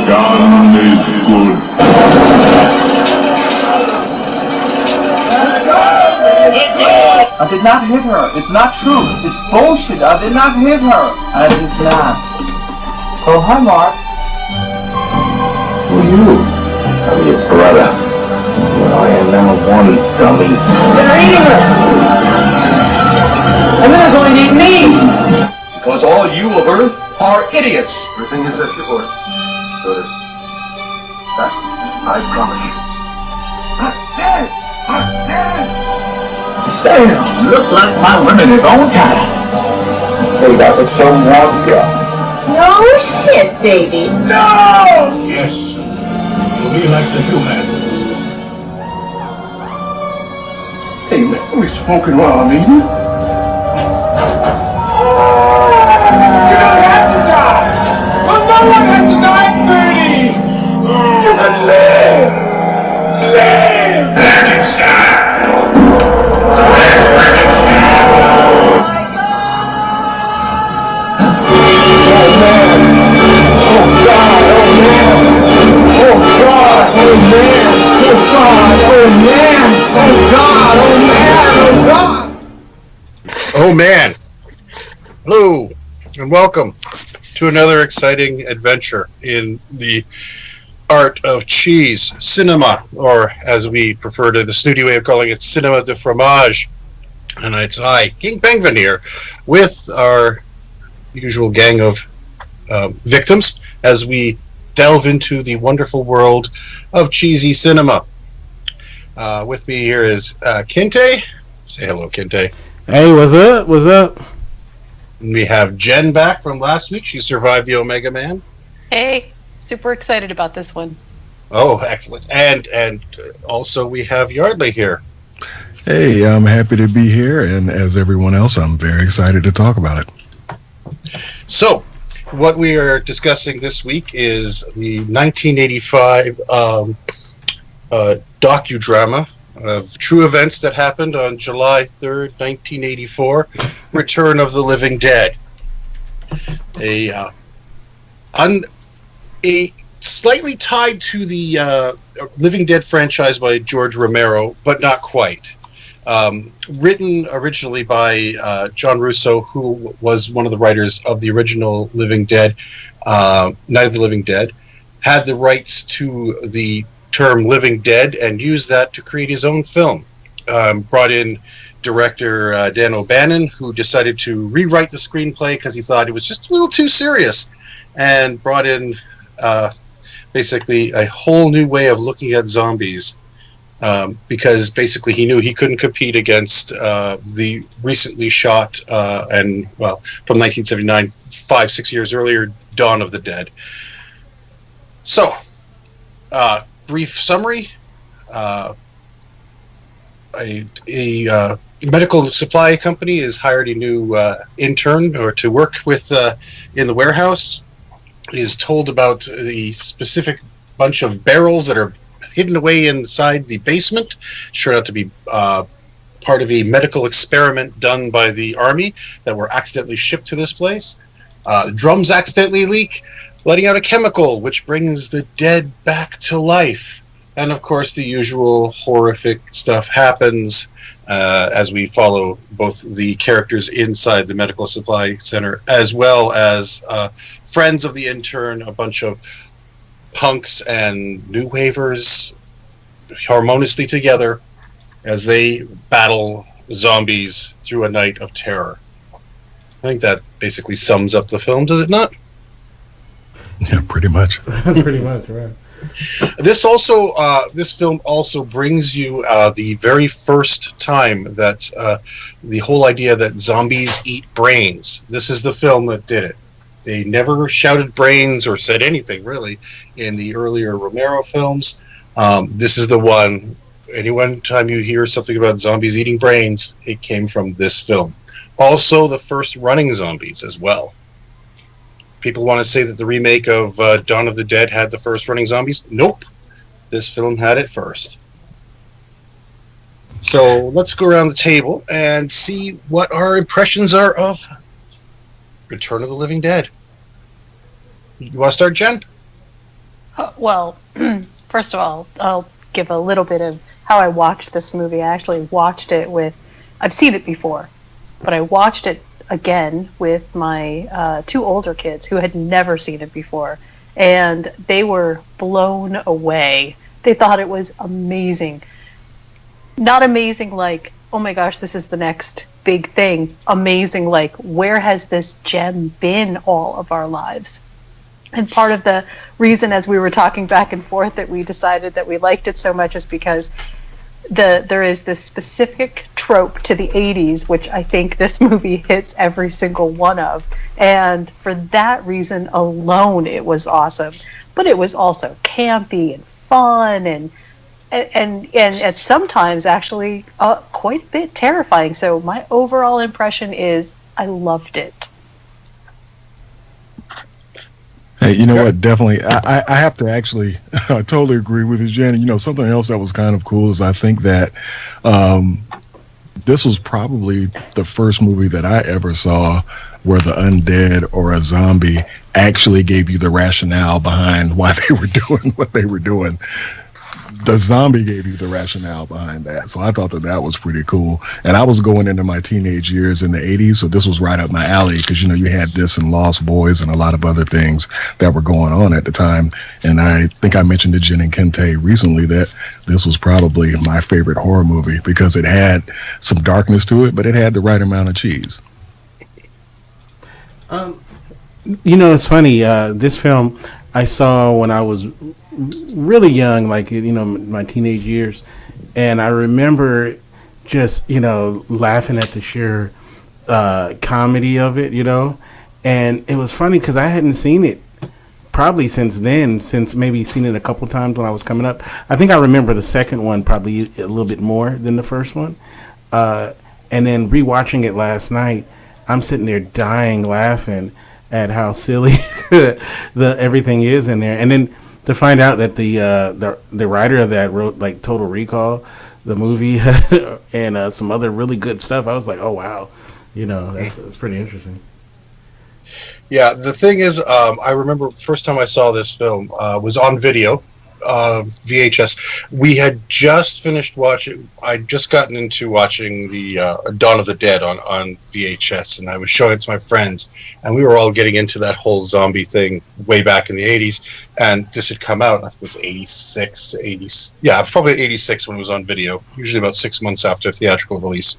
God is good. I did not hit her. It's not true. It's bullshit. I did not hit her. I did not. Oh, hi, Mark. Who are you? I'm your brother. Well, I am number one, dummy. They're eating her. And then they're going to eat me. Because all you of Earth are idiots. Everything is at your order. Good. That I promise you. Dead! Dead! Damn! Looks like my women is on time. Hey, that was some warm job. No shit, baby. No! Yes. To be like the human. Hey, man, we smoking while I'm eating? You don't have to die! Well, no one has to die at 30! You can live! Live! Let it stop! Oh man! Hello, and welcome to another exciting adventure in the art of cheese, cinema, or as we prefer to the studio way of calling it, cinema de fromage. And it's I, KingPengvin here, with our usual gang of victims as we delve into the wonderful world of cheesy cinema. With me here is Kinte. Say hello, Kinte. Hey, what's up? What's up? And we have Jen back from last week. She survived the Omega Man. Hey, super excited about this one. Oh, excellent. And also we have Yardley here. Hey, I'm happy to be here, and as everyone else, I'm very excited to talk about it. So, what we are discussing this week is the 1985 docudrama of true events that happened on July 3rd, 1984, Return of the Living Dead. A slightly tied to the Living Dead franchise by George Romero, but not quite. Written originally by John Russo, who was one of the writers of the original Living Dead, Night of the Living Dead, had the rights to the term Living Dead and used that to create his own film. Brought in director Dan O'Bannon, who decided to rewrite the screenplay because he thought it was just a little too serious, and brought in basically a whole new way of looking at zombies, because basically he knew he couldn't compete against the recently shot and, well, from 1979, 5-6 years earlier, Dawn of the Dead. So, brief summary. A medical supply company has hired a new intern or to work with in the warehouse, is told about the specific bunch of barrels that are hidden away inside the basement. Turned out to be part of a medical experiment done by the army that were accidentally shipped to this place. Drums accidentally leak, letting out a chemical which brings the dead back to life. And of course, the usual horrific stuff happens as we follow both the characters inside the medical supply center, as well as friends of the intern, a bunch of punks and new wavers harmoniously together as they battle zombies through a night of terror. I think that basically sums up the film, does it not? Yeah, pretty much. Pretty much, right. This also, this film also brings you the very first time that the whole idea that zombies eat brains. This is the film that did it. They never shouted brains or said anything really in the earlier Romero films. This is the one. Any time you hear something about zombies eating brains, it came from this film. Also, the first running zombies as well. People want to say that the remake of Dawn of the Dead had the first running zombies. Nope. This film had it first. So let's go around the table and see what our impressions are of Return of the Living Dead. You want to start, Jen? Well, first of all, I'll give a little bit of how I watched this movie. I actually watched it I've seen it before, but I watched it again with my two older kids who had never seen it before, and they were blown away. They thought it was amazing. Not amazing like, oh my gosh, this is the next big thing. Amazing like, where has this gem been all of our lives? And part of the reason, as we were talking back and forth, that we decided that we liked it so much is because there is this specific trope to the 80s, which I think this movie hits every single one of. And for that reason alone, it was awesome. But it was also campy and fun and at sometimes actually quite a bit terrifying. So my overall impression is I loved it. Hey, you know what? Definitely, I have to actually I totally agree with you, Jen. You know, something else that was kind of cool is I think that this was probably the first movie that I ever saw where the undead or a zombie actually gave you the rationale behind why they were doing what they were doing. The zombie gave you the rationale behind that. So I thought that was pretty cool. And I was going into my teenage years in the 80s, so this was right up my alley because, you know, you had this and Lost Boys and a lot of other things that were going on at the time. And I think I mentioned to Jen and Kinte recently that this was probably my favorite horror movie because it had some darkness to it, but it had the right amount of cheese. You know, it's funny. This film I saw when I was really young, like, you know, my teenage years, and I remember just, you know, laughing at the sheer comedy of it, you know, and it was funny because I hadn't seen it probably since then, since maybe seen it a couple times when I was coming up. I think I remember the second one probably a little bit more than the first one, and then rewatching it last night, I'm sitting there dying laughing at how silly the everything is in there, and then to find out that the writer of that wrote like Total Recall, the movie, and some other really good stuff, I was like, oh wow, you know, that's pretty interesting. Yeah, the thing is, I remember the first time I saw this film was on video, VHS. We had just finished watching. I'd just gotten into watching the Dawn of the Dead on VHS, and I was showing it to my friends, and we were all getting into that whole zombie thing way back in the 80s. And this had come out, I think it was 86, 80, yeah, probably 86 when it was on video, usually about 6 months after theatrical release.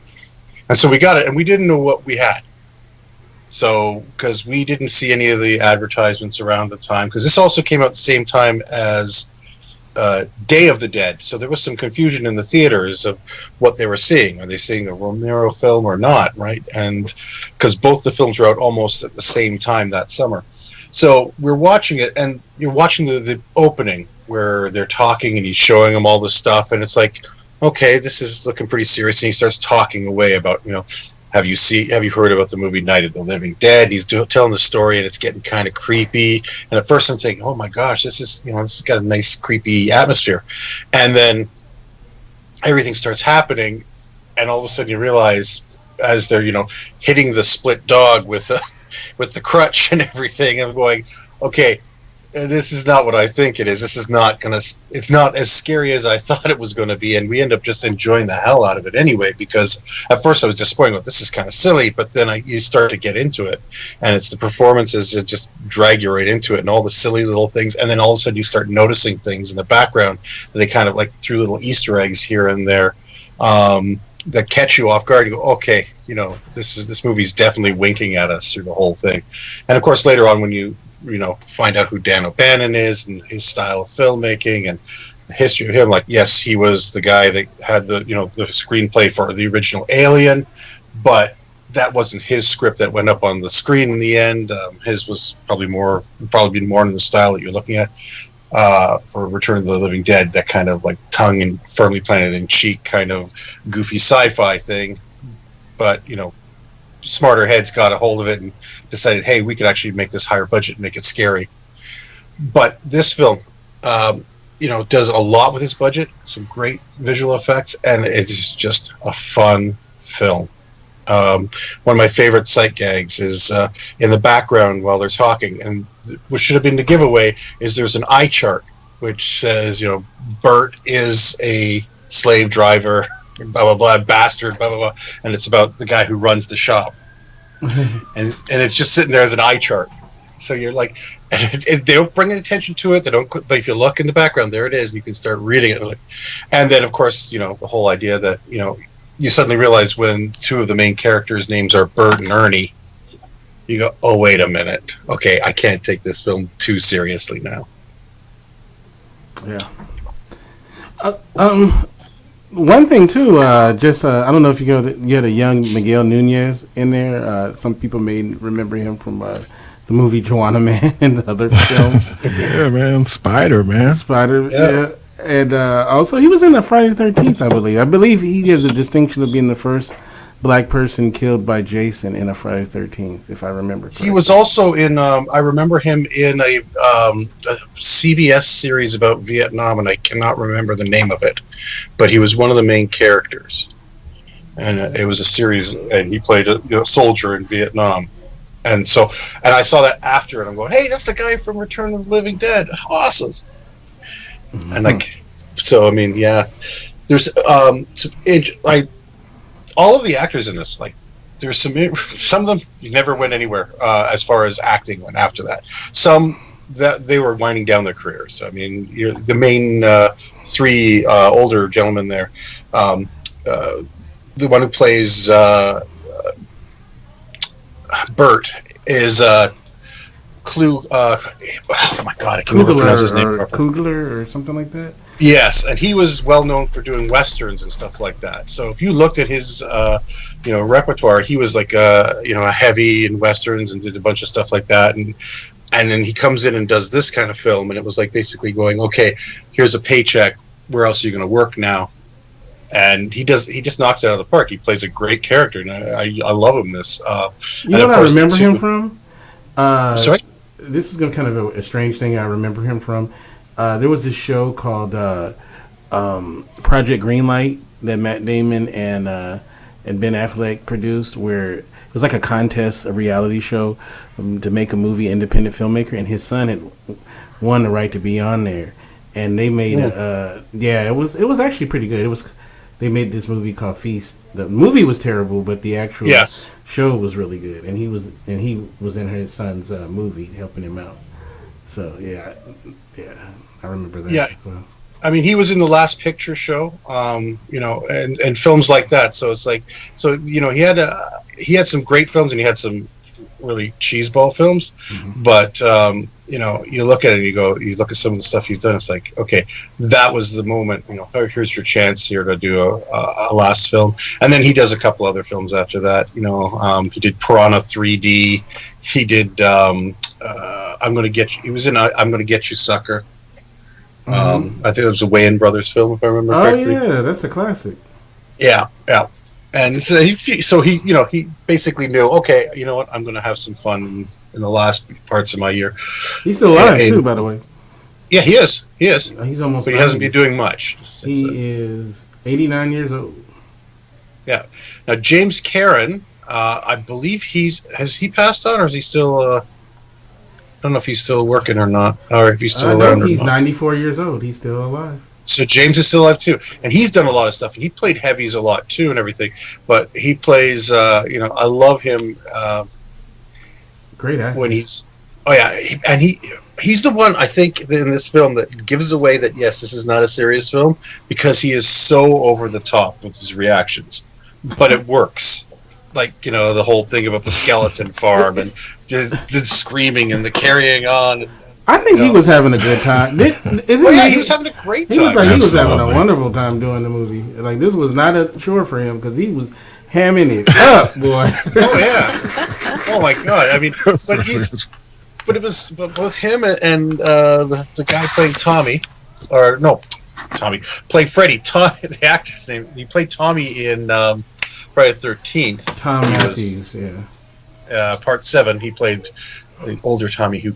And so we got it, and we didn't know what we had. So, because we didn't see any of the advertisements around the time, because this also came out at the same time as Day of the Dead, so there was some confusion in the theaters of what they were seeing. Are they seeing a Romero film or not, right? And because both the films were out almost at the same time that summer. So we're watching it, and you're watching the opening where they're talking and he's showing them all the stuff, and it's like, okay, this is looking pretty serious, and he starts talking away about, you know, have you heard about the movie Night of the Living Dead? He's telling the story, and it's getting kind of creepy. And at first I'm thinking, oh my gosh, this has got a nice creepy atmosphere. And then everything starts happening, and all of a sudden you realize, as they're, you know, hitting the split dog with the crutch and everything, I'm going, okay, this is not what I think it is. This is not it's not as scary as I thought it was going to be, and we end up just enjoying the hell out of it anyway, because at first I was disappointed with this is kind of silly, but then you start to get into it, and it's the performances that just drag you right into it, and all the silly little things, and then all of a sudden you start noticing things in the background that they kind of like threw little Easter eggs here and there that catch you off guard. You go, okay, you know, this movie's definitely winking at us through the whole thing. And of course later on when you find out who Dan O'Bannon is and his style of filmmaking and the history of him, like, yes, he was the guy that had the screenplay for the original Alien, but that wasn't his script that went up on the screen in the end. His was probably more in the style that you're looking at for Return of the Living Dead, that kind of like tongue and firmly planted in cheek kind of goofy sci-fi thing. But, you know, smarter heads got a hold of it and decided, hey, we could actually make this higher budget and make it scary. But this film, does a lot with its budget, some great visual effects, and it's just a fun film. One of my favorite sight gags is in the background while they're talking, and what should have been the giveaway is there's an eye chart which says, Bert is a slave driver, blah blah blah, bastard, blah blah blah, and it's about the guy who runs the shop, and it's just sitting there as an eye chart. So you're like, and they don't bring any attention to it. They don't, but if you look in the background, there it is, and you can start reading it. And then, of course, the whole idea that you suddenly realize when two of the main characters' names are Bert and Ernie, you go, oh wait a minute, okay, I can't take this film too seriously now. Yeah. One thing too, I don't know if you had a young Miguel Nunez in there. Some people may remember him from the movie Joanna Man and the other films. Yeah, man, Spider, yeah. And also he was in the Friday the 13th, I believe. I believe he has the distinction of being the first black person killed by Jason in a Friday the 13th, if I remember correctly. He was also in, I remember him in a CBS series about Vietnam, and I cannot remember the name of it, but he was one of the main characters. And it was a series, and he played a soldier in Vietnam. And I saw that after, and I'm going, hey, that's the guy from Return of the Living Dead. Awesome. Mm-hmm. And yeah. There's, all of the actors in this, there's some of them never went anywhere as far as acting went after that. Some that they were winding down their careers. I mean, the main three older gentlemen there. The one who plays Bert is Clue. Oh my God, I can't remember pronounce his name. Kugler or something like that. Yes, and he was well known for doing westerns and stuff like that. So if you looked at his, repertoire, he was like a heavy in westerns and did a bunch of stuff like that. And then he comes in and does this kind of film, and it was like basically going, okay, here's a paycheck. Where else are you going to work now? And he just knocks it out of the park. He plays a great character, and I love him. This. You know what I remember him from? Sorry. This is kind of a strange thing I remember him from. There was this show called Project Greenlight that Matt Damon and Ben Affleck produced, where it was like a contest, a reality show to make a movie, independent filmmaker, and his son had won the right to be on there, and they made it was actually pretty good. They made this movie called Feast. The movie was terrible, but the actual show was really good, and he was in his son's movie helping him out. So yeah. I remember that. Yeah, well. I mean, he was in the Last Picture Show, and films like that. So it's like, he had some great films, and he had some really cheeseball films. Mm-hmm. But you look at it, and you look at some of the stuff he's done. It's like, okay, that was the moment. Here's your chance here to do a last film, and then he does a couple other films after that. He did Piranha 3D. He did I'm Gonna Get You. He was in I'm Gonna Get You, Sucker. Mm-hmm. I think it was a Wayans Brothers film, if I remember correctly. Oh yeah, that's a classic. Yeah. And so he basically knew, okay, you know what, I'm going to have some fun in the last parts of my year. He's still alive too, by the way. Yeah, he is. He's almost. But he hasn't been doing much. He is 89 years old. Yeah. Now James Caron, I believe has he passed on, or is he still? I don't know if he's still working or not, or if he's still around. He's 94 years old. He's still alive. So James is still alive too, and he's done a lot of stuff. And he played heavies a lot too, and everything. But he plays. I love him. Great actor. When he's the one, I think, in this film that gives away that yes, this is not a serious film, because he is so over the top with his reactions, but it works. Like, the whole thing about the skeleton farm and the screaming and the carrying on. I think he was having a good time. He was having a great time. He was having a wonderful time doing the movie. Like, this was not a chore for him, because he was hamming it up, boy. Oh yeah. Oh my God. I mean, but both him and the guy playing Tommy, played Freddy. The actor's name. He played Tommy in Friday the 13th. Thom Mathews, Part 7. He played the older Tommy who,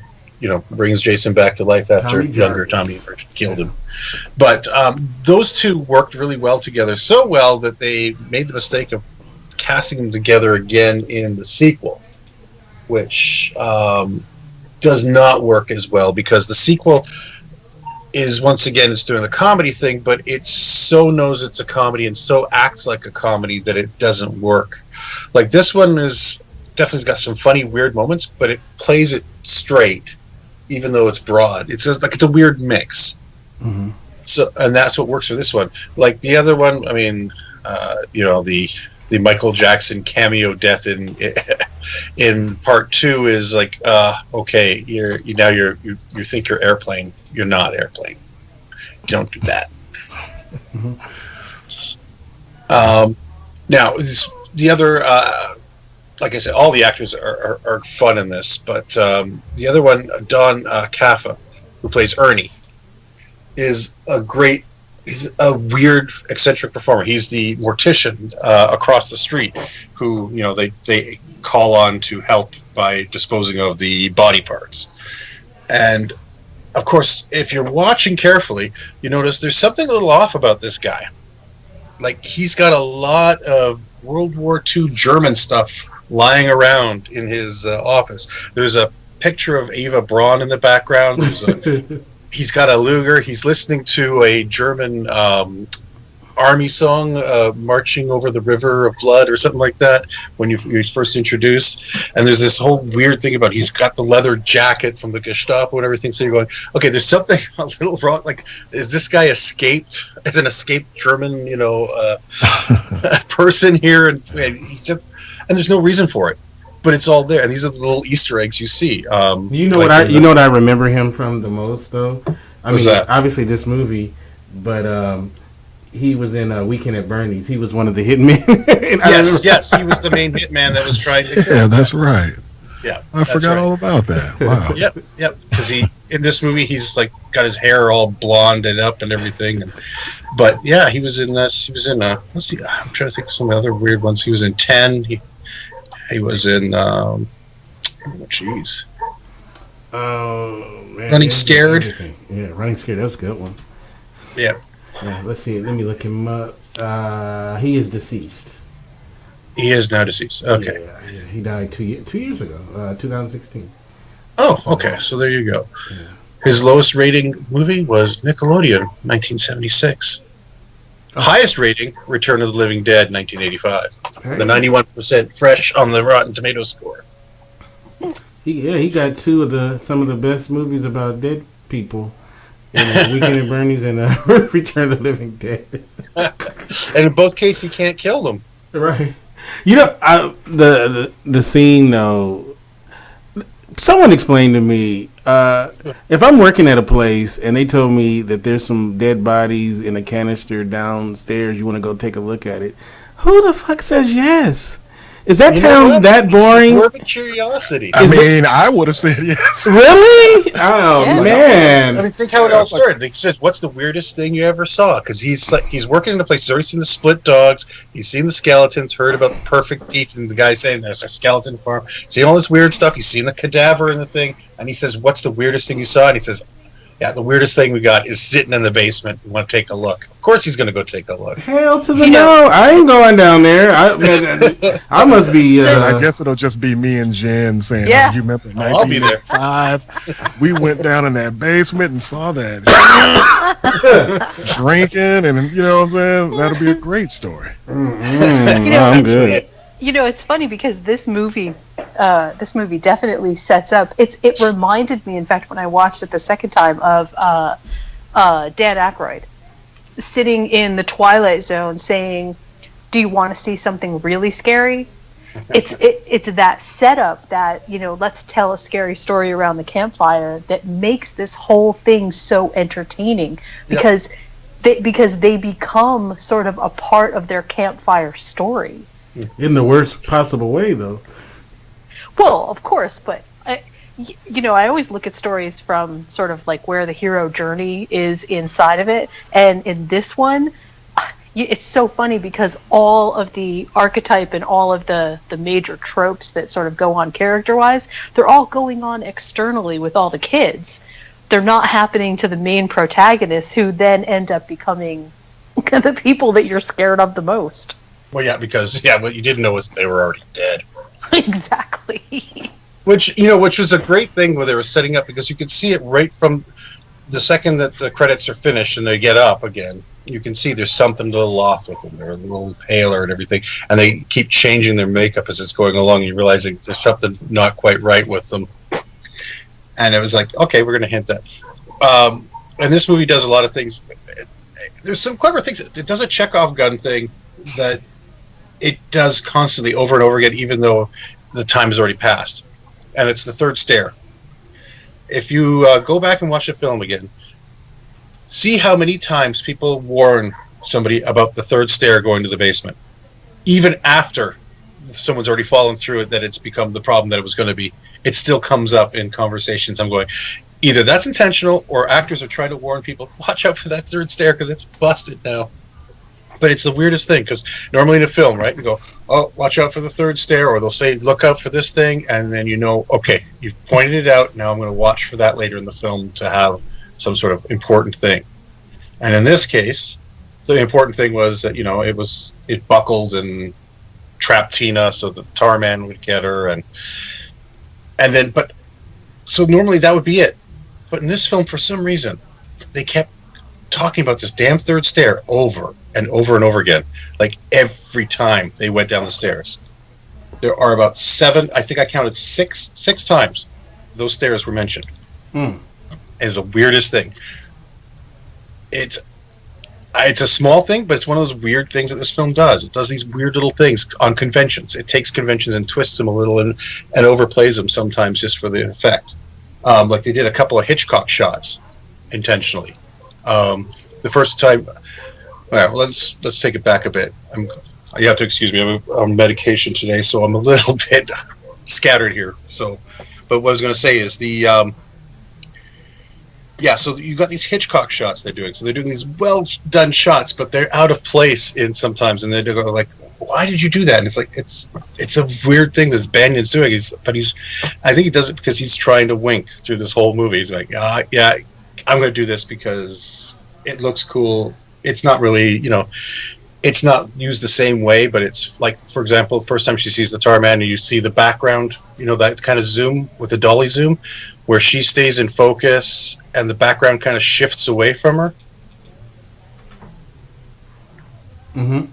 brings Jason back to life after younger Tommy killed him. But those two worked really well together, so well that they made the mistake of casting them together again in the sequel, which does not work as well, because the sequel, is once again it's doing the comedy thing, but it so knows it's a comedy and so acts like a comedy that it doesn't work. Like this one is definitely got some funny, weird moments, but it plays it straight, even though it's broad. It's just like it's a weird mix. Mm-hmm. So, and that's what works for this one. Like the other one, I mean, the Michael Jackson cameo death in part 2 is like, okay, you think you're Airplane, you're not Airplane. Don't do that. Mm-hmm. Now, the other, like I said, all the actors are fun in this, but the other one, Don Caffa, who plays Ernie, is he's a weird, eccentric performer. He's the mortician across the street who, they call on to help by disposing of the body parts. And, of course, if you're watching carefully, you notice there's something a little off about this guy. Like, he's got a lot of World War II German stuff lying around in his office. There's a picture of Eva Braun in the background. He's got a Luger. He's listening to a German army song, "Marching Over the River of Blood" or something like that, when he's first introduced. And there's this whole weird thing about he's got the leather jacket from the Gestapo and everything. So you're going, okay, there's something a little wrong. Like, is this guy escaped? Is an escaped German, person here? And he's just, and there's no reason for it. But it's all there, and these are the little Easter eggs you see. What I remember him from the most, though. Obviously this movie, but he was in Weekend at Bernie's. He was one of the hitmen. yes, he was the main hitman that was trying to. Yeah, that's right. Yeah, I forgot all about that. Wow. Yep. Because in this movie he's like got his hair all blonded up and everything. But yeah, he was in this. He was in let's see. I'm trying to think of some other weird ones. He was in 10. He was in, Running Scared. Yeah, Running Scared. That was a good one. Yeah. Let's see. Let me look him up. He is deceased. He is now deceased. Okay. Yeah. He died 2 years ago, 2016. Oh, okay. So there you go. Yeah. His lowest rating movie was Nickelodeon, 1976. Highest rating, Return of the Living Dead, 1985. The 91% fresh on the Rotten Tomatoes score. He got some of the best movies about dead people. Weekend at Bernie's and Return of the Living Dead. And in both cases, he can't kill them. Right. The scene though. Someone explained to me, if I'm working at a place and they told me that there's some dead bodies in a canister downstairs, you want to go take a look at it, who the fuck says yes? Is that town that boring? It's morbid curiosity. I would have said yes. Really? Oh, yeah, man. I mean, think how it all started. He says, "What's the weirdest thing you ever saw?" Because he's working in a place. He's already seen the split dogs. He's seen the skeletons. Heard about the perfect teeth, and the guy saying there's a skeleton farm. Seen all this weird stuff. He's seen the cadaver in the thing, and he says, "What's the weirdest thing you saw?" And he says, "Yeah, the weirdest thing we got is sitting in the basement. We want to take a look." Of course, he's going to go take a look. Hell to the no! I ain't going down there. I must be. I guess it'll just be me and Jen saying, Yeah. "You remember I'll be there. 1985? We went down in that basement and saw that drinking, and you know what I'm saying? That'll be a great story." I'm good. It's funny because this movie definitely sets up. It reminded me, in fact, when I watched it the second time, of Dan Aykroyd sitting in the Twilight Zone saying, "Do you want to see something really scary?" It's that setup that let's tell a scary story around the campfire that makes this whole thing so entertaining because they become sort of a part of their campfire story. In the worst possible way, though. Well, of course, but I always look at stories from sort of like where the hero journey is inside of it, and in this one, it's so funny because all of the archetype and all of the major tropes that sort of go on character-wise, they're all going on externally with all the kids. They're not happening to the main protagonists, who then end up becoming the people that you're scared of the most. Well, yeah, because what you didn't know was they were already dead. Exactly. Which was a great thing where they were setting up, because you could see it right from the second that the credits are finished and they get up again, you can see there's something a little off with them. They're a little paler and everything, and they keep changing their makeup as it's going along. You realize there's something not quite right with them. And it was like, okay, we're going to hint that. And this movie does a lot of things. There's some clever things. It does a Chekhov gun thing that it does constantly over and over again, even though the time has already passed. And it's the third stare. If you go back and watch the film again, see how many times people warn somebody about the third stair going to the basement. Even after someone's already fallen through it, that it's become the problem that it was going to be. It still comes up in conversations. I'm going, either that's intentional or actors are trying to warn people, watch out for that third stair because it's busted now. But it's the weirdest thing, because normally in a film, right, you go, oh, watch out for the third stair, or they'll say, look out for this thing, and then you know, okay, you've pointed it out, now I'm going to watch for that later in the film to have some sort of important thing. And in this case, the important thing was that, you know, it buckled and trapped Tina so that the tar man would get her, and then, but, so normally that would be it. But in this film, for some reason, they kept talking about this damn third stair over and over and over again. Like every time they went down the stairs. There are about 7, I think I counted 6 times those stairs were mentioned. It's the weirdest thing. It's a small thing, but it's one of those weird things that this film does. It does these weird little things on conventions. It takes conventions and twists them a little and overplays them sometimes just for the effect. Like they did a couple of Hitchcock shots intentionally. The first time, well, let's take it back a bit. You have to excuse me. I'm on medication today, so I'm a little bit scattered here. So, but what I was going to say is so you got these Hitchcock shots they're doing. So they're doing these well done shots, but they're out of place in sometimes, and they go like, "Why did you do that?" And it's like it's a weird thing that Banyan's doing. I think he does it because he's trying to wink through this whole movie. He's like, yeah, I'm going to do this because it looks cool. It's not really, you know, it's not used the same way, but it's like, for example, the first time she sees the tar man and you see the background, you know, that kind of zoom with the dolly zoom where she stays in focus and the background kind of shifts away from her. Mm-hmm.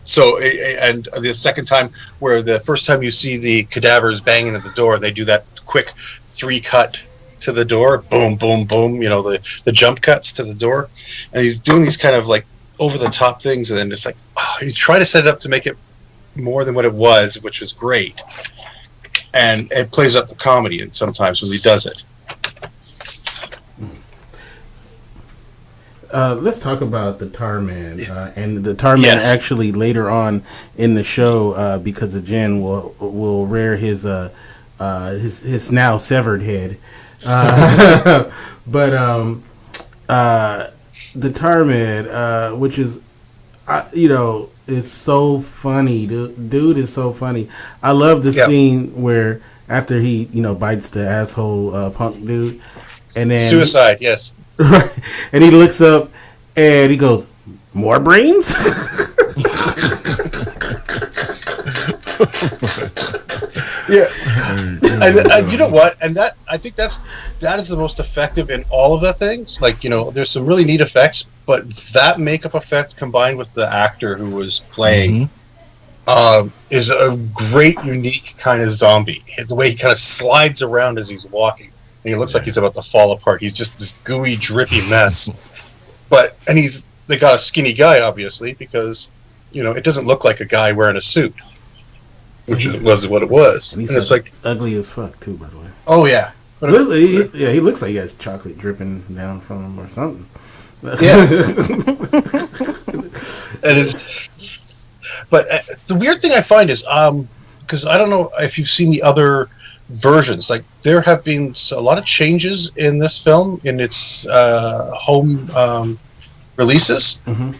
So, and the second time where the first time you see the cadavers banging at the door, they do that quick 3-cut to the door, boom, boom, boom, you know, the jump cuts to the door. And he's doing these kind of like over the top things, and then it's like, you try to set it up to make it more than what it was, which was great. And it plays up the comedy and sometimes when he does it. Let's talk about the tar man, and the tar man actually later on in the show, because the Jen will rear his now severed head. But the tar man, which is, you know, is so funny. Dude is so funny. I love the scene where after he, you know, bites the asshole punk dude, and then suicide. Yes. Right, and he looks up and he goes, "More brains." Yeah, and you know what? And that, I think that is the most effective in all of the things. Like, you know, there's some really neat effects, but that makeup effect combined with the actor who was playing is a great, unique kind of zombie. The way he kind of slides around as he's walking, and he looks like he's about to fall apart. He's just this gooey, drippy mess. And they got a skinny guy, obviously, because, you know, it doesn't look like a guy wearing a suit. Which was what it was. And it's like ugly as fuck too, by the way. Oh yeah. But he looks like he has chocolate dripping down from him or something. Yeah. But the weird thing I find is, because I don't know if you've seen the other versions. Like, there have been a lot of changes in this film in its home releases. Mm-hmm.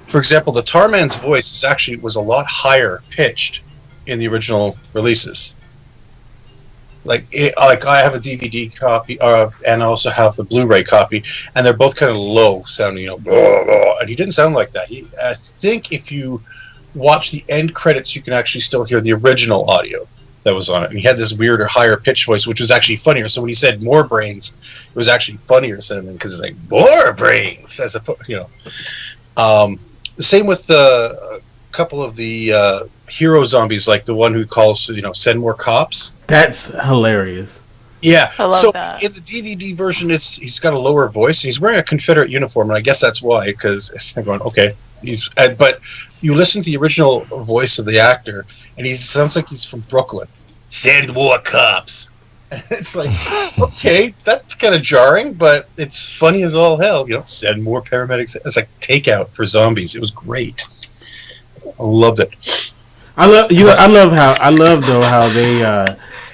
For example, the tar man's voice was a lot higher pitched in the original releases. Like I have a DVD copy and I also have the Blu-ray copy, and they're both kind of low sounding, you know, blah, blah, and he didn't sound like that. I think if you watch the end credits, you can actually still hear the original audio. that was on it. And he had this weirder, higher pitched voice, which was actually funnier. So when he said more brains, it was actually funnier sounding because it's like more brains, as opposed, same with a couple of the hero zombies, like the one who calls, send more cops. That's hilarious. Yeah. I love that. In the DVD version, he's got a lower voice. He's wearing a Confederate uniform, and I guess that's why. Because I'm going, okay, but you listen to the original voice of the actor, and he sounds like he's from Brooklyn. Send more cops. It's like, okay, that's kind of jarring, but it's funny as all hell. Send more paramedics. It's like Takeout for zombies. It was great. I loved it. I love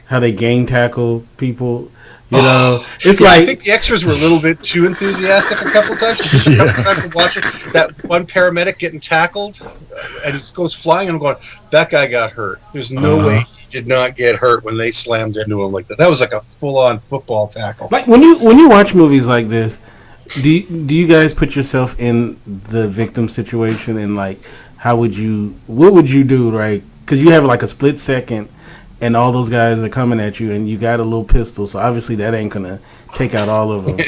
how they gang tackle people. It's like, I think the extras were a little bit too enthusiastic a couple times. Just a couple times to watch it. That one paramedic getting tackled, and he goes flying, and I'm going, that guy got hurt. There's no way he did not get hurt when they slammed into him like that. That was like a full-on football tackle. Like when you watch movies like this, do you guys put yourself in the victim situation, and like what would you do, right? Because you have like a split second. And all those guys are coming at you, and you got a little pistol, so obviously that ain't gonna take out all of them.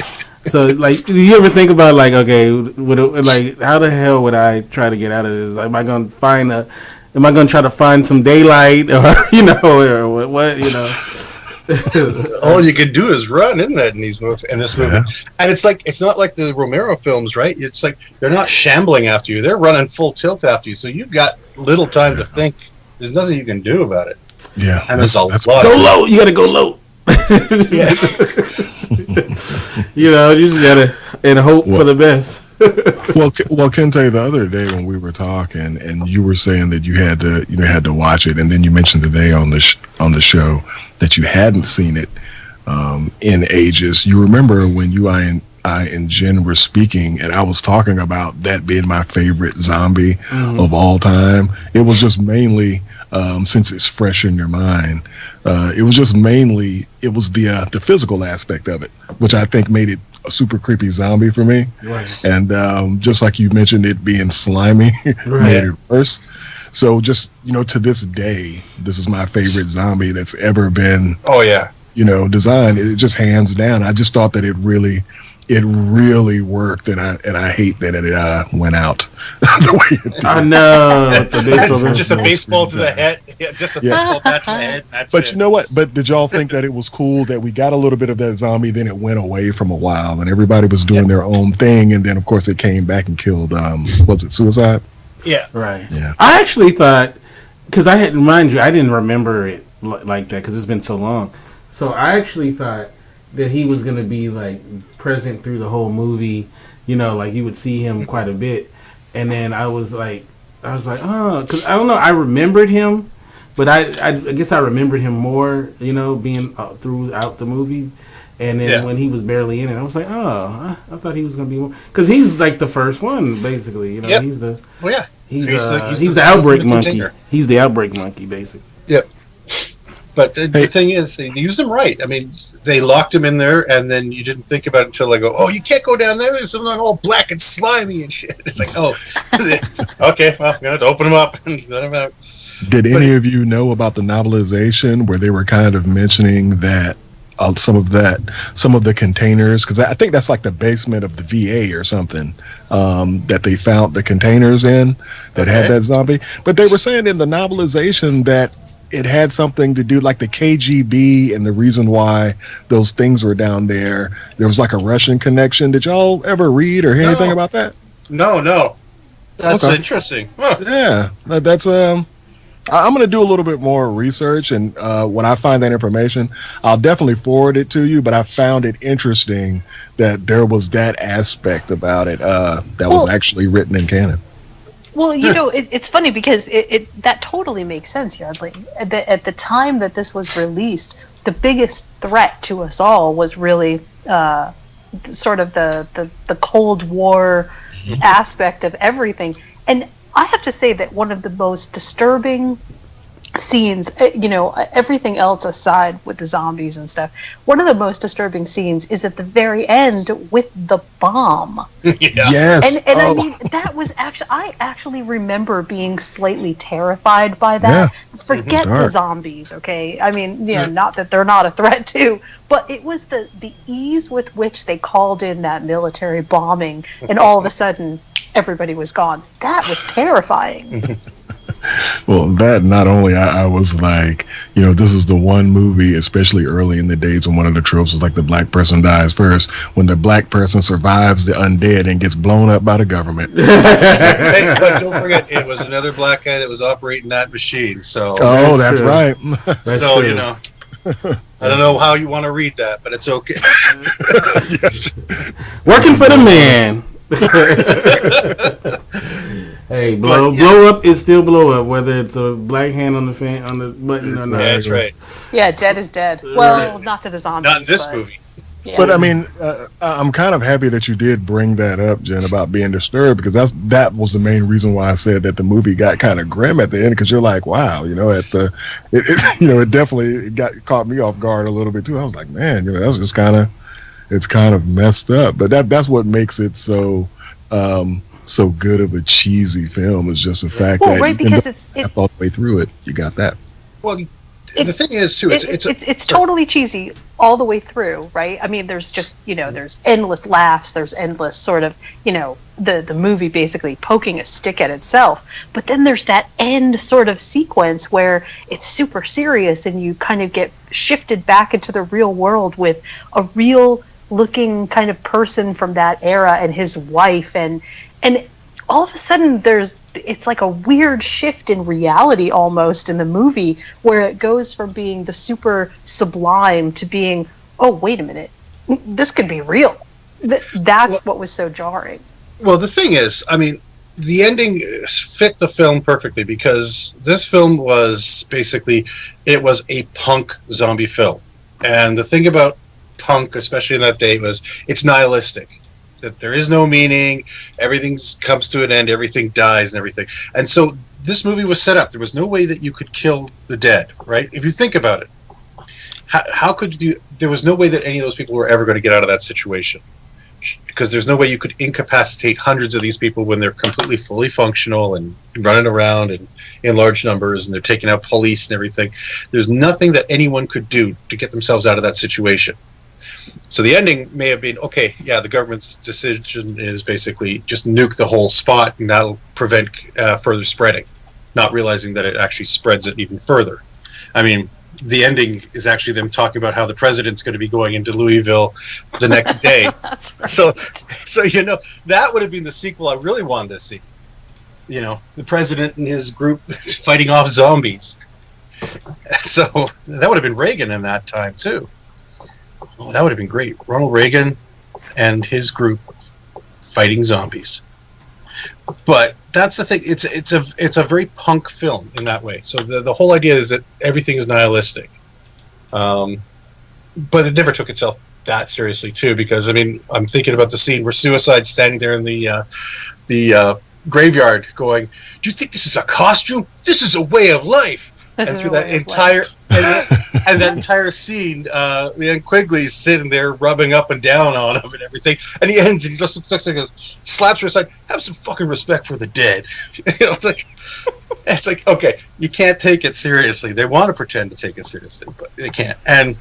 So, like, do you ever think about like, okay, how the hell would I try to get out of this? Am I gonna try to find some daylight, or or what? All you can do is run in this movie, and it's not like the Romero films, right? It's like they're not shambling after you; they're running full tilt after you. So you've got little time to think. There's nothing you can do about it. Yeah, and there's a lot. Go low. You gotta go low. Yeah. You just gotta and hope for the best. well, Kinte, the other day when we were talking, and you were saying that you had to watch it, and then you mentioned today on the show that you hadn't seen it in ages. You remember when I and Jen were speaking, and I was talking about that being my favorite zombie of all time. It was just mainly, since it's fresh in your mind, it was the physical aspect of it, which I think made it a super creepy zombie for me. Right. And just like you mentioned, it being slimy made it worse. So just, to this day, this is my favorite zombie that's ever been, designed. It just hands down. I just thought that it really worked, and I hate that it went out the way it did. I know. Just a baseball to the head. Yeah, just a baseball bat to the head. That's but it. You know what? But did y'all think that it was cool that we got a little bit of that zombie, then it went away from a while, and everybody was doing their own thing, and then of course it came back and killed. Was it suicide? Yeah. Right. Yeah. I actually thought, because I didn't remember it like that because it's been so long. So I actually thought that he was going to be like present through the whole movie, like you would see him quite a bit. And then I was like, oh, because I don't know, I remembered him, but I guess I remembered him more, being throughout the movie. And then when he was barely in it, I was like, oh, I thought he was going to be more, because he's like the first one, basically. He's the he's the outbreak monkey. He's the outbreak monkey, basically. Yep. But the thing is, they used him right. I mean, they locked him in there, and then you didn't think about it until they go, oh, you can't go down there. There's something all black and slimy and shit. It's like, oh, okay, well, I'm going to have to open him up and let him out. Did any of you know about the novelization where they were kind of mentioning that some of the containers, because I think that's like the basement of the VA or something, that they found the containers in that had that zombie. But they were saying in the novelization that it had something to do, like the KGB, and the reason why those things were down there. There was like a Russian connection. Did y'all ever read or hear anything about that? No. That's interesting. Huh. Yeah, that's I'm going to do a little bit more research, and when I find that information, I'll definitely forward it to you. But I found it interesting that there was that aspect about it that was actually written in canon. Well, it's funny because it that totally makes sense, Yardley. At the time that this was released, the biggest threat to us all was really sort of the Cold War aspect of everything. And I have to say that one of the most disturbing scenes, everything else aside with the zombies and stuff, one of the most disturbing scenes is at the very end with the bomb. Yeah. Yes. And I mean, that was I actually remember being slightly terrified by that. Yeah. Forget the Dark. zombies, okay? I mean, not that they're not a threat too, but it was the ease with which they called in that military bombing, and all of a sudden everybody was gone. That was terrifying. Well, that not only I was like, this is the one movie, especially early in the days when one of the tropes was like the black person dies first. When the black person survives the undead and gets blown up by the government. But don't forget, it was another black guy that was operating that machine. So, That's true. right. That's so true. I don't know how you want to read that, but it's okay. Working for the man. Hey, blow up is still blow up, whether it's a black hand on the button or not. Yeah, that's right. Yeah, dead is dead. Well, not to the zombies. Not in this but, movie. Yeah. But I mean, I'm kind of happy that you did bring that up, Jen, about being disturbed, because that was the main reason why I said that the movie got kind of grim at the end, because you're like, wow, it definitely caught me off guard a little bit too. I was like, man, that's just it's kind of messed up. But that's what makes it so good of a cheesy film, is just the fact that right, because it's all the way through it, you got that. Well, the thing is too, it's totally cheesy all the way through, right? I mean, there's just there's endless laughs, there's endless sort of the movie basically poking a stick at itself, but then there's that end sort of sequence where it's super serious and you kind of get shifted back into the real world with a real looking kind of person from that era and his wife, and all of a sudden it's like a weird shift in reality almost in the movie, where it goes from being the super sublime to being, oh, wait a minute, this could be real. That's what was so jarring. Well, the thing is, I mean, the ending fit the film perfectly, because this film was basically, it was a punk zombie film. And the thing about punk, especially in that day, was it's nihilistic. That there is no meaning, everything comes to an end, everything dies and everything. And so this movie was set up. There was no way that you could kill the dead, right? If you think about it, how could you, there was no way that any of those people were ever going to get out of that situation. Because there's no way you could incapacitate hundreds of these people when they're completely fully functional and running around and in large numbers, and they're taking out police and everything. There's nothing that anyone could do to get themselves out of that situation. So the ending may have been, okay, yeah, the government's decision is basically just nuke the whole spot, and that'll prevent further spreading, not realizing that it actually spreads it even further. I mean, the ending is actually them talking about how the president's going to be going into Louisville the next day. That's right. So that would have been the sequel I really wanted to see. The president and his group fighting off zombies. So that would have been Reagan in that time too. Oh, that would have been great. Ronald Reagan and his group fighting zombies. But that's the thing. It's a very punk film in that way. So the whole idea is that everything is nihilistic. But it never took itself that seriously too, because I mean, I'm thinking about the scene where Suicide's standing there in the graveyard going, "Do you think this is a costume? This is a way of life." And through that entire and that entire scene, Leanne Quigley's sitting there rubbing up and down on him and everything, and he ends and he just looks like he goes, slaps her aside, "Have some fucking respect for the dead." It's like okay, you can't take it seriously. They want to pretend to take it seriously, but they can't. And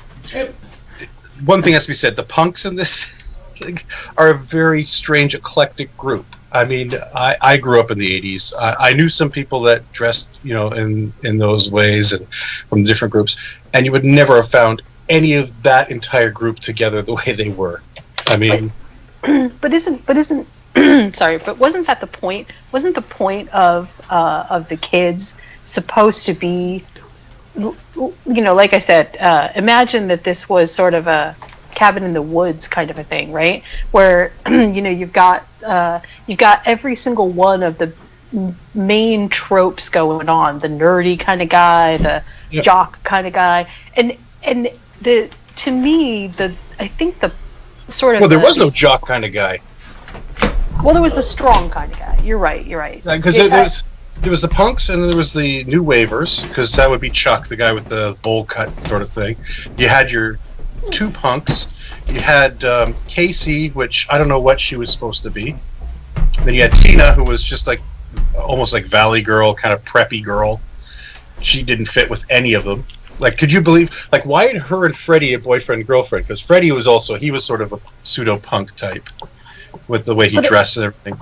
one thing has to be said: the punks in this are a very strange, eclectic group. I mean, I grew up in the 80s. I knew some people that dressed, in those ways and from different groups, and you would never have found any of that entire group together the way they were. I mean, but isn't sorry, but wasn't that the point? Wasn't the point of the kids supposed to be, like I said, imagine that this was sort of a cabin in the woods kind of a thing, right? Where you've got every single one of the main tropes going on, the nerdy kind of guy, the jock kind of guy, and to me I think the sort of there was no jock kind of guy. Well, there was the strong kind of guy. You're right. Because there was the punks, and then there was the new wavers, because that would be Chuck, the guy with the bowl cut sort of thing. You had your two punks. You had Casey, which I don't know what she was supposed to be. Then you had Tina, who was just like almost like Valley Girl, kind of preppy girl. She didn't fit with any of them. Like, could you believe? Like, why had her and Freddie a boyfriend and girlfriend? Because Freddie was sort of a pseudo punk type with the way he dressed and everything.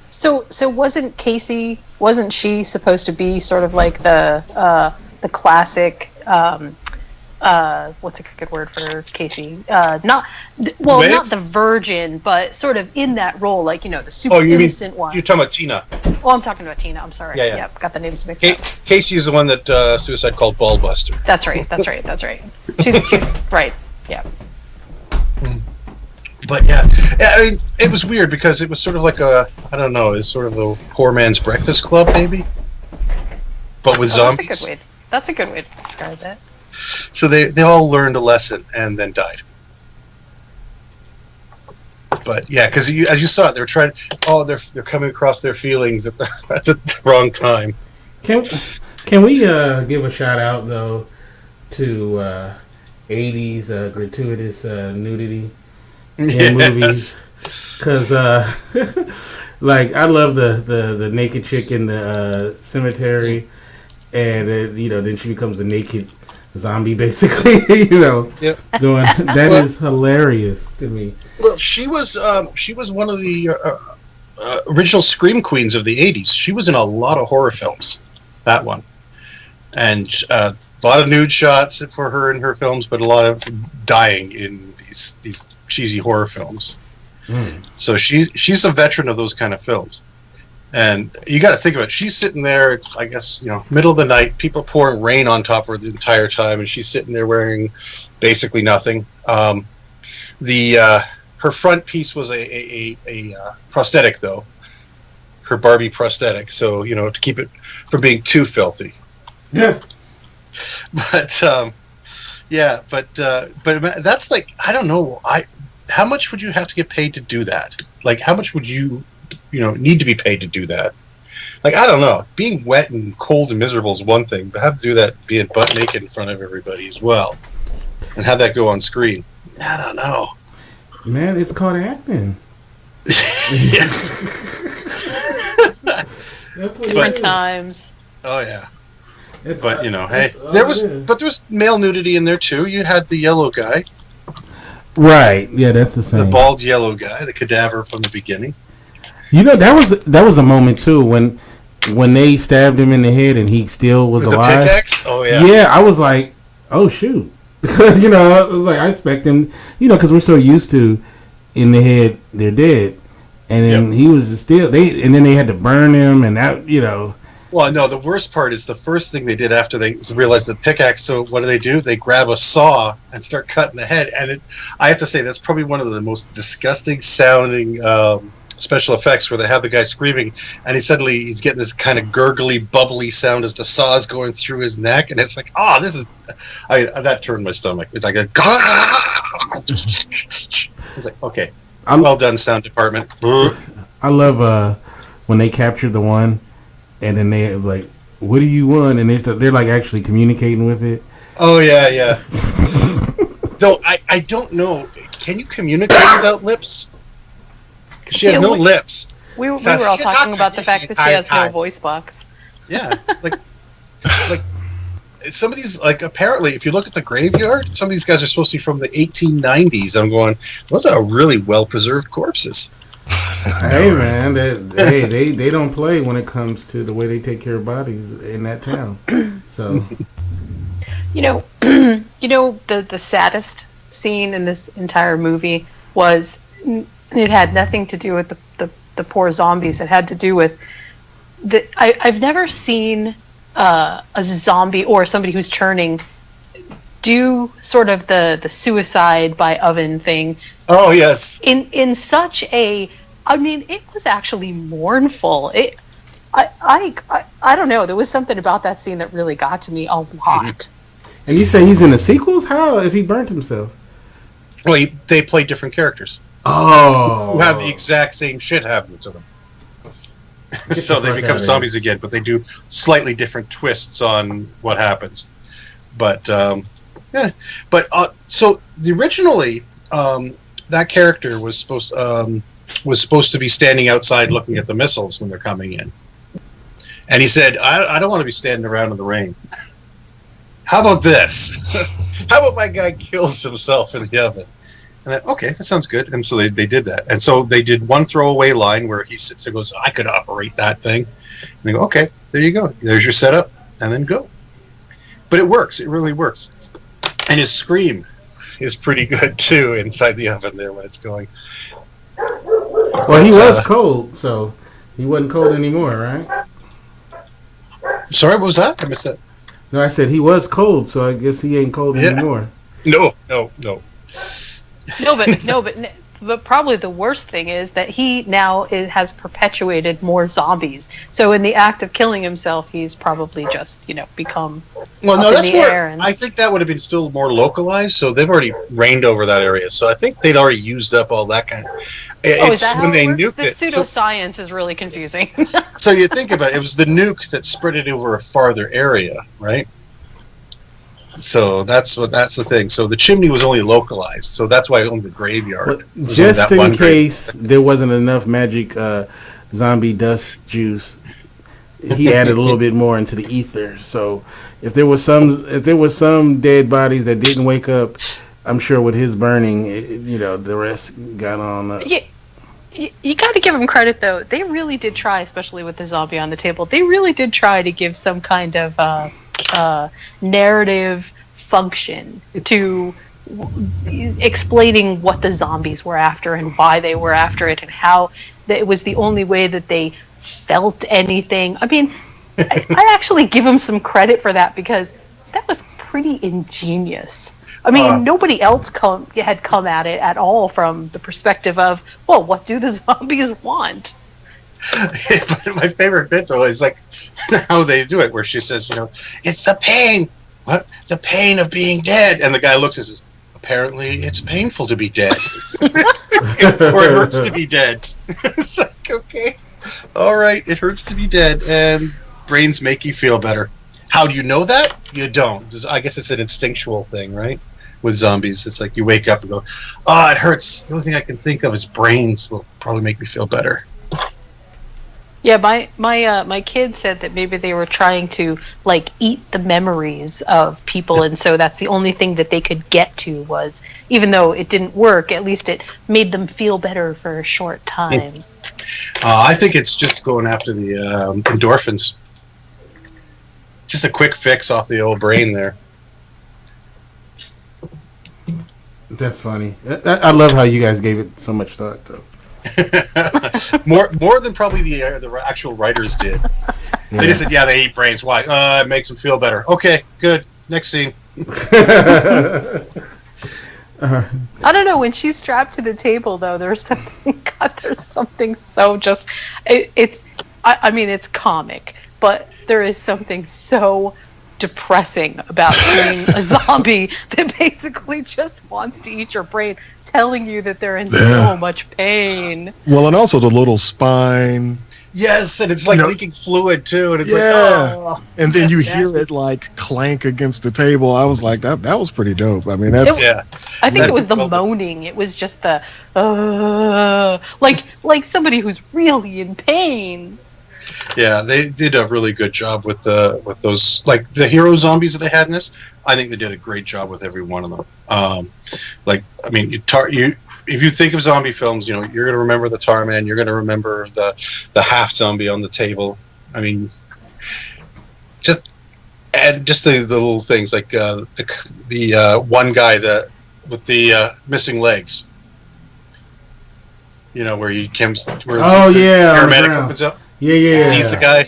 So wasn't she supposed to be sort of like the classic what's a good word for Casey? Not the virgin, but sort of in that role, like, the super innocent one. You're talking about Tina. Oh, I'm talking about Tina. I'm sorry. Yeah. Yep, got the names mixed up. Casey is the one that Suicide called Ballbuster. That's right. She's right. Yeah. But yeah, I mean, it was weird because it was sort of like it's sort of a poor man's breakfast club, maybe, but with zombies. That's a good way to describe it. So they all learned a lesson and then died. But yeah, because as you saw it, they're coming across their feelings at the wrong time. Can we give a shout out though to 80s gratuitous nudity in movies? Because like, I love the naked chick in the cemetery, and then she becomes a naked zombie, basically. Yep. Going, that is hilarious to me. Well, she was one of the original scream queens of the 80s. She was in a lot of horror films, that one, and a lot of nude shots for her in her films, but a lot of dying in these cheesy horror films. So she's a veteran of those kind of films. And you got to think of it. She's sitting there, I guess, middle of the night, people pouring rain on top of her the entire time, and she's sitting there wearing basically nothing. Her front piece was a prosthetic, though, her Barbie prosthetic. So to keep it from being too filthy. Yeah. But but that's like, I don't know. How much would you have to get paid to do that? Like, how much would you need to be paid to do that? Like, I don't know. Being wet and cold and miserable is one thing, but have to do that being butt naked in front of everybody as well, and have that go on screen. I don't know. Man, it's called acting. Yes. That's Different times. Oh yeah. It's, but hey, there was male nudity in there too. You had the yellow guy. Right. Yeah, that's the same. The bald yellow guy, the cadaver from the beginning. That was a moment too when they stabbed him in the head and he still was alive. The pickaxe? Oh yeah. Yeah, I was like, oh shoot. I was like, I expect him, because we're so used to in the head they're dead, and then he was still and then they had to burn him, and that Well, no, the worst part is the first thing they did after they realized the pickaxe. So what do? They grab a saw and start cutting the head, and I have to say that's probably one of the most disgusting sounding special effects, where they have the guy screaming and he's getting this kind of gurgly, bubbly sound as the saw is going through his neck, and it's like, that turned my stomach. It's like it's like, okay, well done, sound department. I love when they captured the one, and then they like, what do you want? And they're like actually communicating with it. Oh yeah. Though I don't know, can you communicate without lips? She has no lips. We were all talking about the fact that she has no voice box. Yeah, like some of these, like, apparently, if you look at the graveyard, some of these guys are supposed to be from the 1890s. I'm going, those are really well preserved corpses. Hey man, they don't play when it comes to the way they take care of bodies in that town. So, the saddest scene in this entire movie was. It had nothing to do with the poor zombies. It had to do with I've never seen a zombie or somebody who's churning do sort of the suicide by oven thing. Oh yes. In such a, it was actually mournful. I don't know. There was something about that scene that really got to me a lot. And you say he's in the sequels? How if he burnt himself? Well, they play different characters. Oh. Who have the exact same shit happen to them. So they become zombies again, but they do slightly different twists on what happens. But so originally that character was supposed to be standing outside looking at the missiles when they're coming in, and he said, "I don't want to be standing around in the rain. How about this? How about my guy kills himself in the oven?" And then, okay, that sounds good. And so they did that. And so they did one throwaway line where he sits there and goes, "I could operate that thing." And they go, "Okay, there you go. There's your setup," and then go. But it works. It really works. And his scream is pretty good too inside the oven there when it's going. Well, he was cold, so he wasn't cold anymore, right? Sorry, what was that? I missed that. No, I said he was cold, so I guess he ain't cold anymore. No. But probably the worst thing is that he now has perpetuated more zombies. So in the act of killing himself, he's probably just become. Well, no, that's more. I think that would have been still more localized. So they've already reigned over that area. So I think they'd already used up all that kind of. Is that how it works? The it. Pseudoscience is really confusing. So you think about it, it was the nuke that spread it over a farther area, right? So that's the thing. So the chimney was only localized. So that's why only the graveyard. Well, just in case there wasn't enough magic zombie dust juice, he added a little bit more into the ether. So if there was some dead bodies that didn't wake up, I'm sure with his burning, the rest got on up. Yeah. You got to give them credit, though. They really did try, especially with the zombie on the table. They really did try to give some kind of narrative function to explaining what the zombies were after and why they were after it and how it was the only way that they felt anything. I mean, I actually give them some credit for that because that was pretty ingenious. I mean, nobody else had come at it at all from the perspective of, well, what do the zombies want? But my favorite bit, though, is like how they do it, where she says, "It's the pain. What? The pain of being dead." And the guy looks and says, "Apparently, it's painful to be dead, or it hurts to be dead." It's like, okay, all right, it hurts to be dead, and brains make you feel better. How do you know that? You don't. I guess it's an instinctual thing, right? With zombies, it's like you wake up and go, "Oh, it hurts." The only thing I can think of is brains will probably make me feel better. Yeah, my kid said that maybe they were trying to eat the memories of people, and so that's the only thing that they could get to was, even though it didn't work, at least it made them feel better for a short time. I think it's just going after the endorphins. Just a quick fix off the old brain there. That's funny. I love how you guys gave it so much thought, though. more than probably the actual writers did. Yeah. They just said, "Yeah, they eat brains. Why? It makes them feel better." Okay, good. Next scene. I don't know. When she's strapped to the table, though, there's something so just. It's comic, but there is something so depressing about being a zombie that basically just wants to eat your brain, telling you that they're in so much pain. Well, and also the little spine. Yes, and it's leaking fluid too, and it's oh. And then you hear it clank against the table. I was like, that was pretty dope. I mean, that's I think it was the moaning. It was just the like somebody who's really in pain. Yeah, they did a really good job with those, like the hero zombies that they had in this. I think they did a great job with every one of them. If you think of zombie films, you're going to remember the tar man. You're going to remember the half zombie on the table. I mean, just the little things like the one guy with the missing legs. Where he comes. Where paramedic opens up. Yeah. Sees the guy. I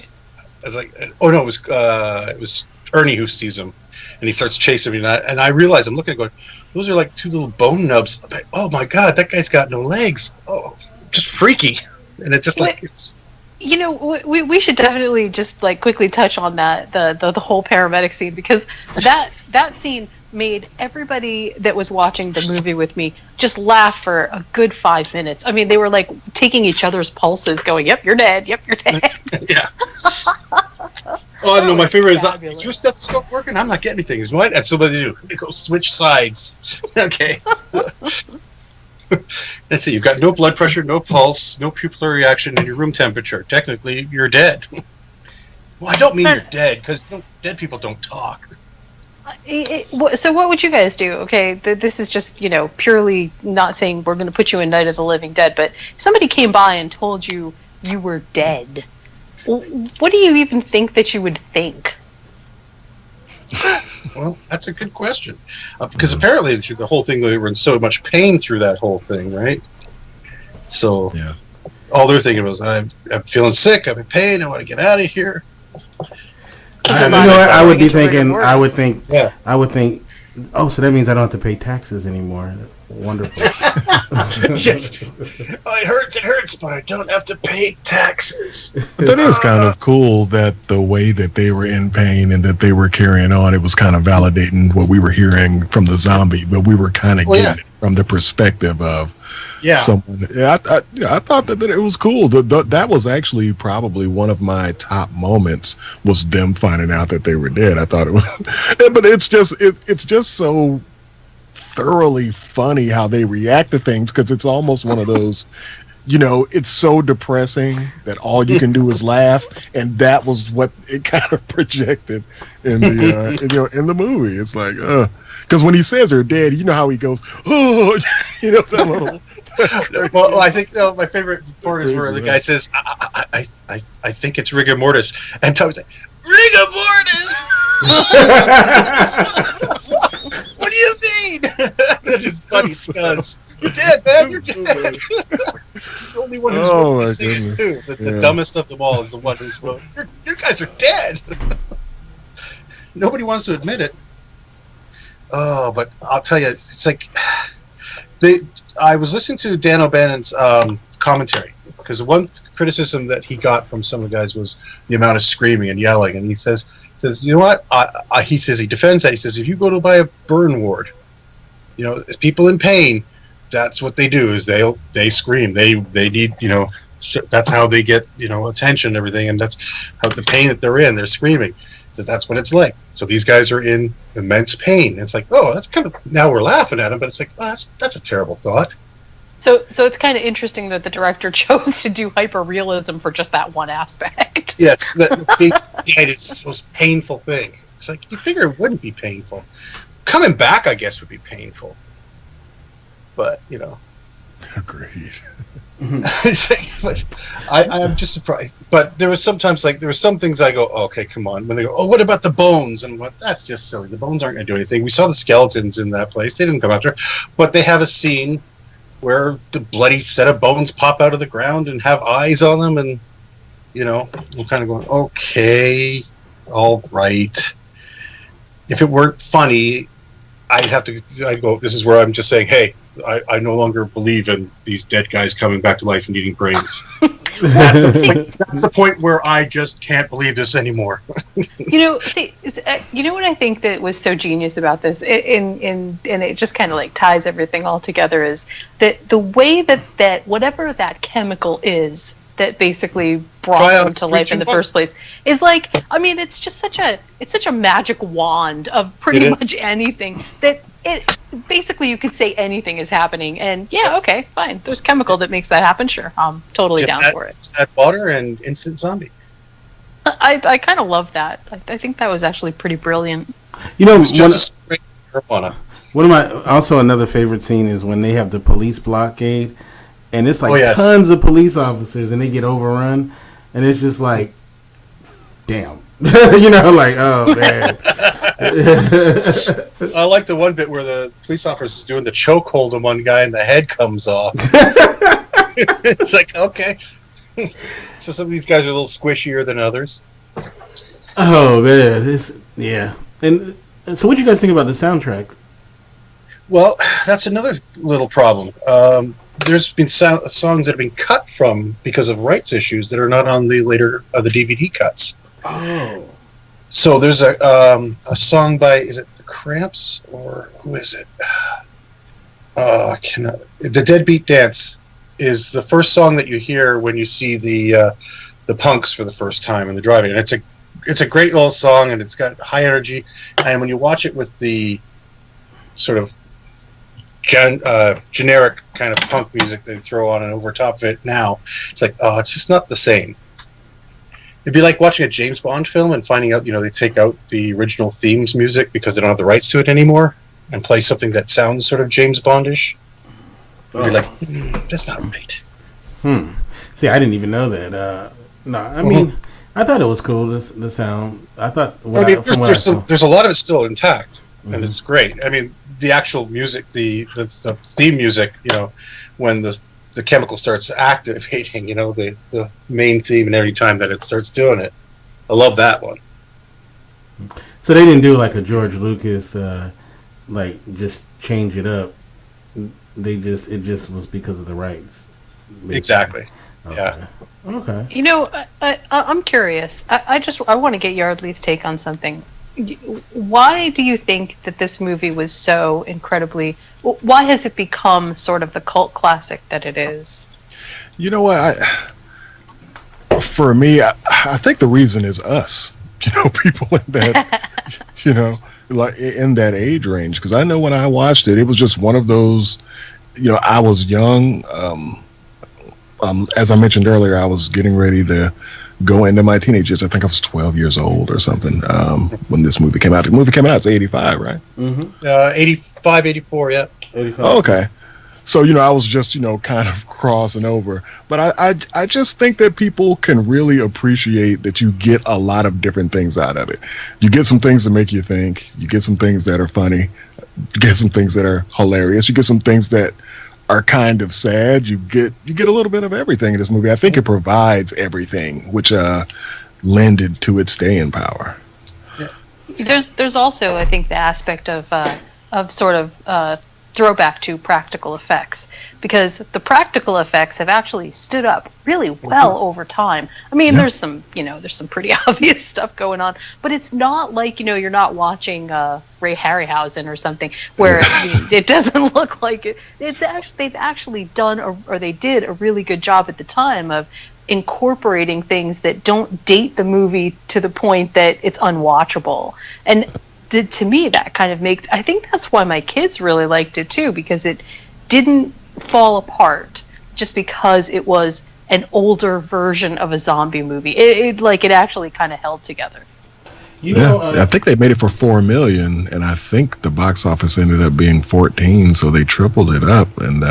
was like, oh no, it was Ernie who sees him, and he starts chasing me. And I realize I'm looking at going, those are like two little bone nubs. I'm like, oh my god, that guy's got no legs. Oh, just freaky. And it's just we should definitely just quickly touch on that the whole paramedic scene, because that scene made everybody that was watching the movie with me just laugh for a good 5 minutes. I mean, they were like taking each other's pulses, going, "Yep, you're dead. Yep, you're dead." Yeah. Oh, I don't know. My favorite is Fabulous. your stethoscope working? I'm not getting anything. Is what? And somebody do? They go switch sides. Okay. Let's see. You've got no blood pressure, no pulse, no pupillary reaction, and your room temperature. Technically, you're dead. Well, I don't mean you're dead because dead people don't talk. So what would you guys do? Okay, this is just, purely not saying we're going to put you in Night of the Living Dead, but if somebody came by and told you you were dead, what do you even think that you would think? Well, that's a good question. Because apparently through the whole thing, they were in so much pain through that whole thing, right? So Yeah. all they're thinking was, I'm feeling sick, I'm in pain, I want to get out of here. I would be thinking, I would think, Yeah. oh, so that means I don't have to pay taxes anymore. Wonderful. Yes. Oh, it hurts, but I don't have to pay taxes. But that is kind of cool that the way that they were in pain and that they were carrying on, it was kind of validating what we were hearing from the zombie, but we were kind of getting it from the perspective of someone. Yeah, I thought that it was cool. That was actually probably one of my top moments, was them finding out that they were dead. I thought it was, but it's just so thoroughly funny how they react to things, because it's almost one of those, it's so depressing that all you can do is laugh, and that was what it kind of projected in the in the movie. It's like, because when he says they're dead, you know how he goes, oh, that little. Well, I think my favorite part is where the guy says, I think it's rigor mortis, and Tommy's like, rigor mortis. What do you mean? That is funny, Scuzz. You're dead, man. You're dead. It's the only one who's willing to see it, too. The dumbest of them all is the one who's willing. You guys are dead. Nobody wants to admit it. Oh, but I'll tell you, it's like I was listening to Dan O'Bannon's commentary, because one criticism that he got from some of the guys was the amount of screaming and yelling, and he says, you know what? He says, he defends that. He says, if you go to buy a burn ward, people in pain, that's what they do, is they scream. They need, so that's how they get, attention and everything, and that's how the pain that they're in, they're screaming. So that's what it's like. So these guys are in immense pain. And it's like, oh, that's kind of, now we're laughing at them, but it's like, oh, that's a terrible thought. So it's kind of interesting that the director chose to do hyper-realism for just that one aspect. Yes, being dead is the most painful thing. It's like, you'd figure it wouldn't be painful. Coming back, I guess, would be painful. But, Agreed. But I'm just surprised. But there was sometimes, there were some things I go, oh, okay, come on. When they go, oh, what about the bones? And that's just silly. The bones aren't going to do anything. We saw the skeletons in that place. They didn't come after. But they have a scene where the bloody set of bones pop out of the ground and have eyes on them, and I'm kind of going, okay, all right. If it weren't funny, I'd go, this is where I'm just saying, hey, I no longer believe in these dead guys coming back to life and eating brains. That's the point where I just can't believe this anymore. You know what I think that was so genius about this, and it just kind of ties everything all together, is that the way that whatever that chemical is that basically brought them to life in the first place is it's just such a magic wand of pretty much anything that it basically, you could say anything is happening, and okay, fine, there's chemical that makes that happen, sure, I'm totally down for it. Add water and instant zombie. I kind of love that. I think that was actually pretty brilliant. One of my also another favorite scene is when they have the police blockade, and it's tons of police officers, and they get overrun, and it's just like, damn, oh man. I like the one bit where the police officer is doing the chokehold on one guy and the head comes off. It's like, okay. So some of these guys are a little squishier than others. Oh man, And so, what do you guys think about the soundtrack? Well, that's another little problem. There's been songs that have been cut from because of rights issues that are not on the later the DVD cuts. Oh. So there's a song by, is it the Cramps or who is it? Oh, I cannot. The Deadbeat Dance is the first song that you hear when you see the punks for the first time in the drive-in. And it's a great little song, and it's got high energy. And when you watch it with the sort of generic kind of punk music they throw on and over top of it now, it's like, oh, it's just not the same. It'd be like watching a James Bond film and finding out, they take out the original themes music because they don't have the rights to it anymore and play something that sounds sort of James Bondish. You're like, that's not right. See, I didn't even know that. No, I mean, I thought it was cool. The sound. I thought. There's a lot of it still intact, and it's great. I mean, the actual music, the theme music, when the chemical starts activating, the main theme, and every time that it starts doing it, I love that one. So they didn't do like a George Lucas, like just change it up. It just was because of the rights. Basically. Exactly. Okay. Yeah. Okay. I'm curious. I want to get Yardley's take on something. Why do you think that this movie was so incredibly? Why has it become sort of the cult classic that it is? You know what? For me, I think the reason is us. People in that, like in that age range. Because I know when I watched it, it was just one of those. I was young. As I mentioned earlier, I was getting ready to go into my teenage years. I think I was 12 years old or something when this movie came out. The movie came out in 85, right? 85, 84, yeah. 85. Oh, okay. So, I was just, kind of crossing over. But I just think that people can really appreciate that you get a lot of different things out of it. You get some things that make you think. You get some things that are funny. You get some things that are hilarious. You get some things that are kind of sad. You get a little bit of everything in this movie. I think it provides everything, which lended to its staying power. Yeah. There's also, I think, the aspect of sort of throwback to practical effects, because the practical effects have actually stood up really well over time. I mean, there's some pretty obvious stuff going on, but it's not like, you're not watching Ray Harryhausen or something where it doesn't look like it. They've actually done, or they did a really good job at the time of incorporating things that don't date the movie to the point that it's unwatchable. And to me, that kind of makes. I think that's why my kids really liked it too, because it didn't fall apart just because it was an older version of a zombie movie. It actually kind of held together. I think they made it for $4 million, and I think the box office ended up being 14, so they tripled it up. And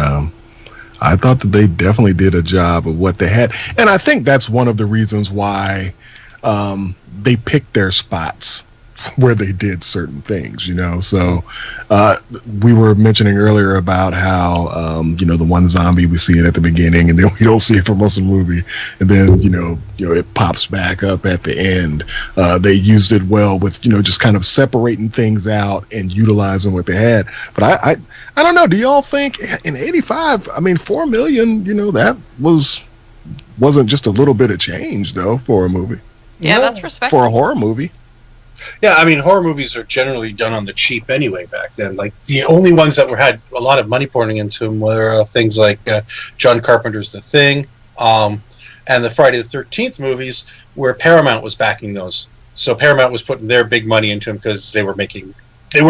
I thought that they definitely did a job of what they had, and I think that's one of the reasons why they picked their spots where they did certain things, So we were mentioning earlier about how the one zombie, we see it at the beginning and then we don't see it for most of the movie, and then it pops back up at the end. They used it well with just kind of separating things out and utilizing what they had. But I don't know. Do y'all think in '85? I mean, $4 million. That wasn't just a little bit of change though for a movie. Yeah, that's respectable for a horror movie. Yeah, I mean, horror movies are generally done on the cheap anyway back then. Like, the only ones that had a lot of money pouring into them were things like John Carpenter's The Thing, and the Friday the 13th movies, where Paramount was backing those. So Paramount was putting their big money into them because they were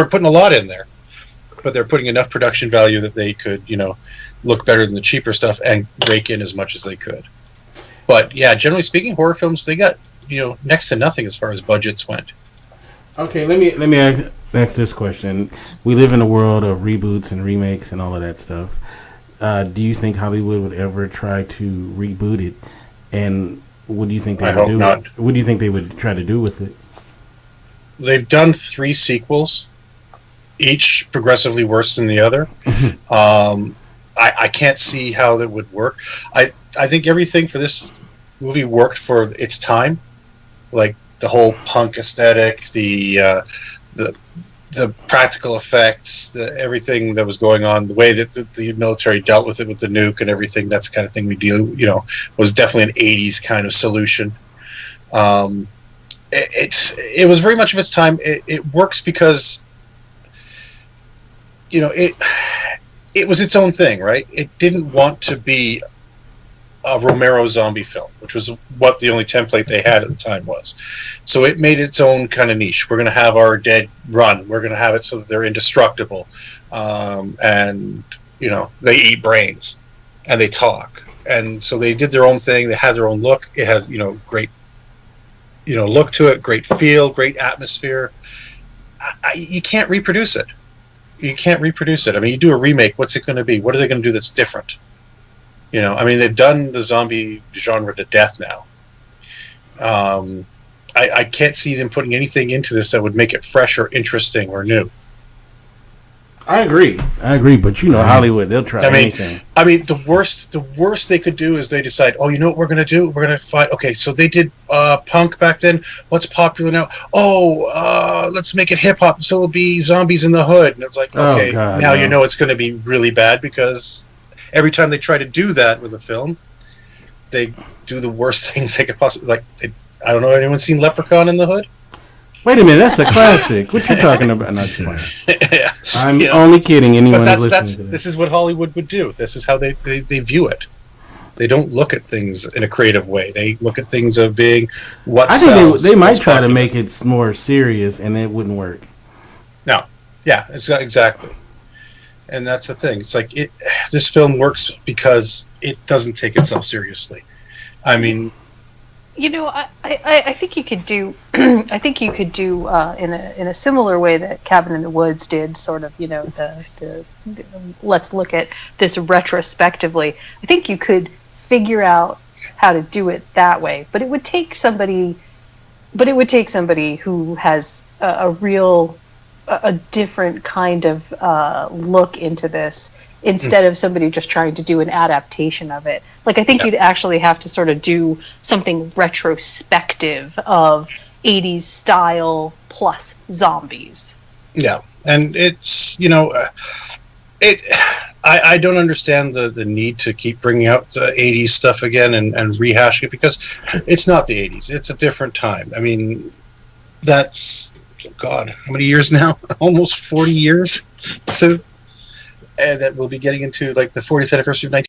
putting a lot in there, but they're putting enough production value that they could, look better than the cheaper stuff and rake in as much as they could. But yeah, generally speaking, horror films, they got, next to nothing as far as budgets went. Okay, let me ask this question. We live in a world of reboots and remakes and all of that stuff. Do you think Hollywood would ever try to reboot it? And what do you think they would do? Not. What do you think they would try to do with it? They've done 3 sequels, each progressively worse than the other. I can't see how that would work. I think everything for this movie worked for its time, like the whole punk aesthetic, the practical effects, everything that was going on, the way that the military dealt with it with the nuke and everything. That's the kind of thing we deal. Was definitely an '80s kind of solution. It was very much of its time. It works because it was its own thing, right? It didn't want to be a Romero zombie film, which was what the only template they had at the time was. So it made its own kind of niche. We're going to have our dead run. We're going to have it so that they're indestructible, and they eat brains and they talk. And so they did their own thing. They had their own look. It has great look to it, great feel, great atmosphere. You can't reproduce it. You can't reproduce it. I mean, you do a remake. What's it going to be? What are they going to do that's different? They've done the zombie genre to death now. I can't see them putting anything into this that would make it fresh or interesting or new. I agree, but Hollywood, they'll try anything. I mean, the worst they could do is they decide, oh, you know what we're going to do? We're going to find, okay, so they did punk back then. What's popular now? Oh, let's make it hip hop, so it'll be Zombies in the Hood. And it's like, okay, now you know it's going to be really bad, because every time they try to do that with a film, they do the worst things they could possibly, I don't know, anyone seen Leprechaun in the Hood? Wait a minute, that's a classic. What you talking about? Not yeah. I'm only kidding. Anyone listening to this is what Hollywood would do. This is how they view it. They don't look at things in a creative way. They look at things of being what sells. They might try to make it more serious, and it wouldn't work. No. Yeah, exactly. And that's the thing. It's like this film works because it doesn't take itself seriously. I mean, I think you could do. I think you could do in a similar way that Cabin in the Woods did. Sort of, the let's look at this retrospectively. I think you could figure out how to do it that way, but it would take somebody. But it would take somebody who has a different kind of look into this, instead of somebody just trying to do an adaptation of it. I think you'd actually have to sort of do something retrospective of 80s style plus zombies. Yeah, and it's, I don't understand the need to keep bringing out the 80s stuff again and rehashing it, because it's not the 80s. It's a different time. I mean, that's, God, how many years now? Almost 40 years. So that we'll be getting into the 40th anniversary of